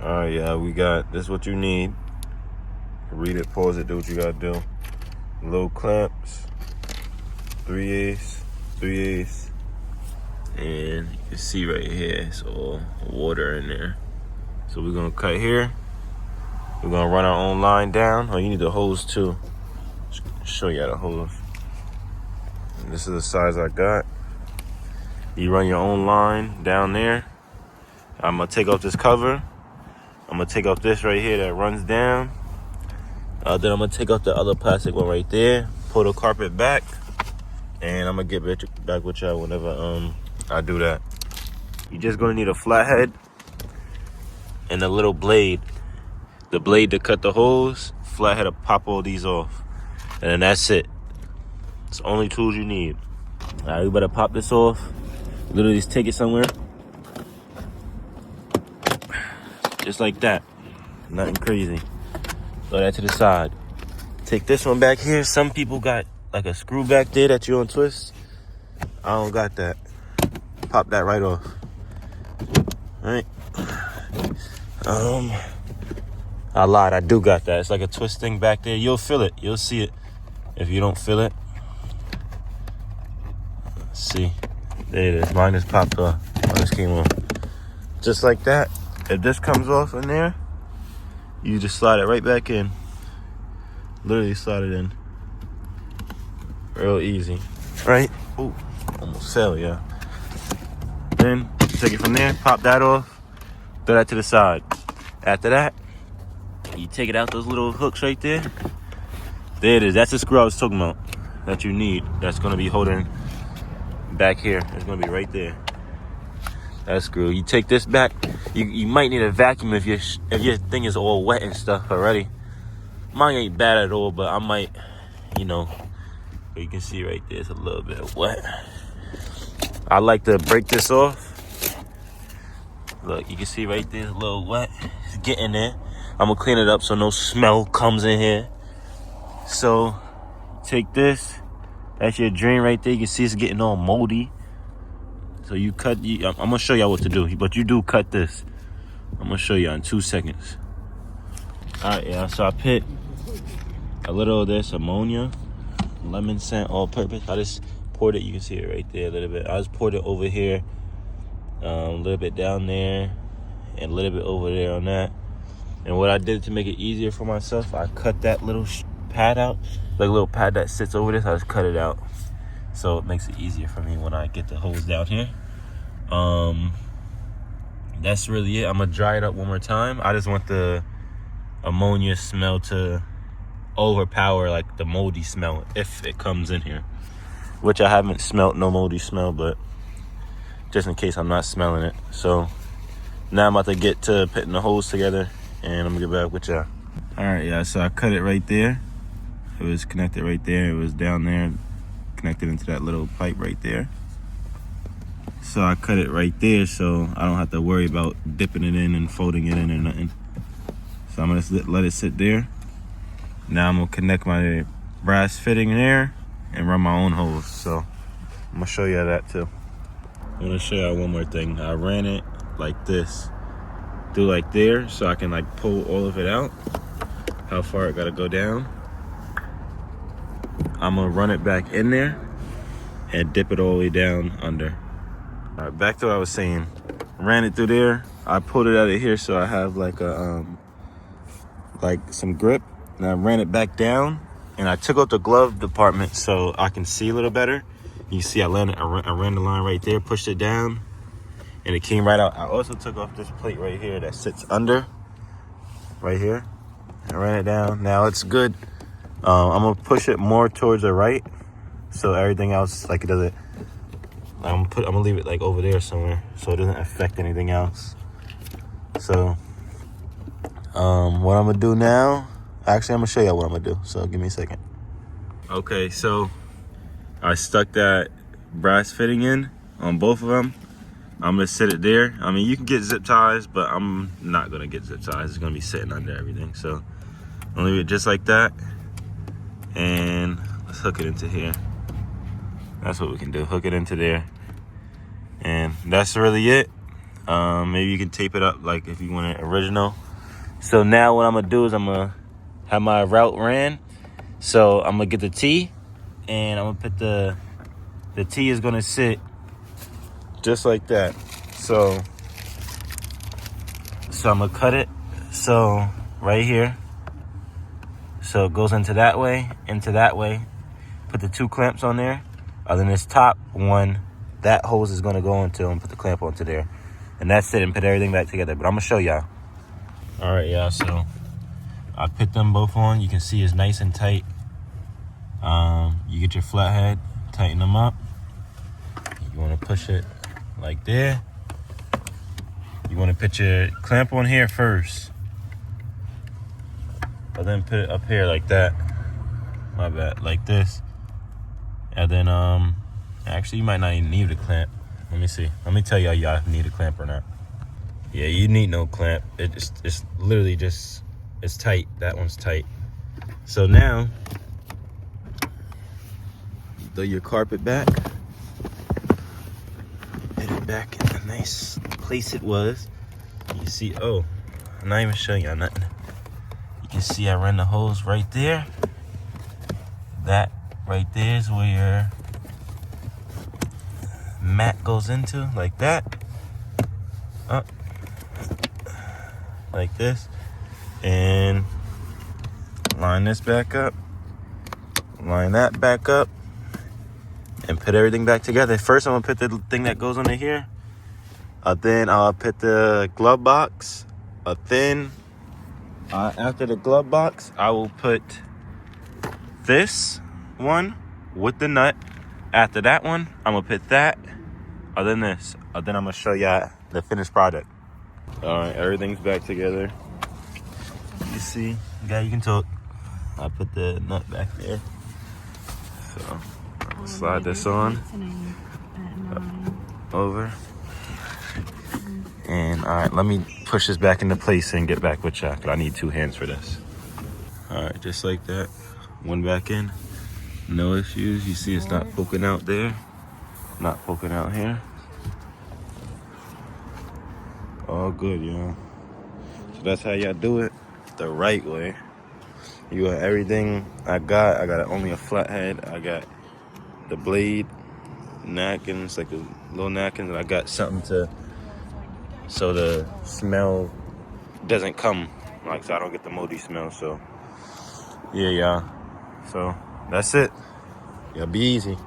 Alright, yeah, we got this. What you need. Read it, pause it, do what you gotta do. Little clamps, 3/8, and you can see right here it's all water in there. So we're gonna cut here. We're gonna run our own line down. Oh, you need the hose too. Show you how to hose. And this is the size I got. You run your own line down there. I'm gonna take off this cover. I'm gonna take off this right here that runs down. Then I'm gonna take off the other plastic one right there. Pull the carpet back, and I'm gonna get back with y'all whenever I do that. You're just gonna need a flathead and a little blade. The blade to cut the holes, flathead to pop all these off, and then that's it. It's the only tools you need. All right, we better pop this off. Literally just take it somewhere. Just like that. Nothing crazy. Throw that to the side. Take this one back here. Some people got like a screw back there that you untwist. I don't got that. Pop that right off. Right. I lied. I do got that. It's like a twist thing back there. You'll feel it. You'll see it. If you don't feel it. Let's see. There it is. Mine just popped off. Mine just came off. Just like that. If this comes off in there, you just slide it right back in. Literally slide it in. Real easy. Right? Ooh, almost fell, yeah. Then take it from there, pop that off, throw that to the side. After that, you take it out those little hooks right there. There it is. That's the screw I was talking about that you need. That's gonna be holding back here. It's gonna be right there. That screw. You take this back. You might need a vacuum if your thing is all wet and stuff already. Mine ain't bad at all, but I might, you can see right there, it's a little bit wet. I like to break this off. Look, you can see right there, it's a little wet. It's getting there. I'm gonna clean it up so no smell comes in here. So, take this. That's your drain right there. You can see it's getting all moldy. So you cut, I'm gonna show y'all what to do, but you do cut this. I'm gonna show you in 2 seconds. All right, yeah, so I put a little of this ammonia, lemon scent, all purpose. I just poured it, you can see it right there a little bit. I just poured it over here, a little bit down there, and a little bit over there on that. And what I did to make it easier for myself, I cut that little pad out, like a little pad that sits over this, I just cut it out. So it makes it easier for me when I get the hose down here. That's really it. I'm gonna dry it up one more time. I just want the ammonia smell to overpower like the moldy smell if it comes in here. Which I haven't smelt no moldy smell, but just in case I'm not smelling it. So now I'm about to get to putting the hose together and I'm gonna get back with y'all. All right, yeah, so I cut it right there. It was connected right there. It was down there. Connected into that little pipe right there. So I cut it right there so I don't have to worry about dipping it in and folding it in or nothing. So I'm gonna just let it sit there. Now I'm gonna connect my brass fitting there and run my own hose. So I'm gonna show you that too. I'm gonna show you one more thing. I ran it like this, through like there, so I can like pull all of it out. How far it gotta go down. I'm gonna run it back in there and dip it all the way down under. All right, back to what I was saying. Ran it through there. I pulled it out of here so I have like a like some grip. And I ran it back down and I took out the glove department so I can see a little better. You see I ran the line right there, pushed it down, and it came right out. I also took off this plate right here that sits under, right here. I ran it down. Now it's good. I'm gonna push it more towards the right, so everything else like it doesn't. I'm gonna leave it like over there somewhere, so it doesn't affect anything else. So, what I'm gonna do now? Actually, I'm gonna show you what I'm gonna do. So give me a second. Okay, so I stuck that brass fitting in on both of them. I'm gonna sit it there. I mean, you can get zip ties, but I'm not gonna get zip ties. It's gonna be sitting under everything. So I'll leave it just like that. And let's hook it into here. That's what we can do, hook it into there. And that's really it. Maybe you can tape it up like if you want it original. So now what I'm gonna do is I'm gonna have my route ran. So I'm gonna get the T, and I'm gonna put the T is gonna sit just like that. So I'm gonna cut it. So right here. So it goes into that way. Put the 2 clamps on there. Then this top one, that hose is gonna go into and put the clamp onto there. And that's it, and put everything back together. But I'm gonna show y'all. All right, y'all, so I put them both on. You can see it's nice and tight. You get your flathead, tighten them up. You wanna push it like there. You wanna put your clamp on here first. But then put it up here like that. My bad, like this. And then, actually you might not even need a clamp. Let me see. Let me tell y'all need a clamp or not. Yeah, you need no clamp. It's literally just, it's tight. That one's tight. So now, throw your carpet back. Put it back in the nice place it was. You see, oh, I'm not even showing y'all nothing. You can see I ran the hose right there. That right there is where your mat goes into, like that. Up. Like this. And line this back up. Line that back up. And put everything back together. First, I'm gonna put the thing that goes under here. Then I'll put the glove box. Then, after the glove box, I will put this one with the nut. After that one, I'm gonna put that. Then this. Then I'm gonna show y'all the finished product. All right, everything's back together. You see, guy, you can talk. I put the nut back there. So slide this on over. And all right, let me push this back into place and get back with y'all, 'cause I need 2 hands for this. All right, just like that. One back in. No issues. You see it's not poking out there. Not poking out here. All good, y'all. So that's how y'all do it the right way. You got everything I got only a flathead. I got the blade, napkins, like a little napkins, and I got something to, so the smell doesn't come, like, so I don't get the moldy smell. So yeah, y'all. So that's it. Y'all be easy.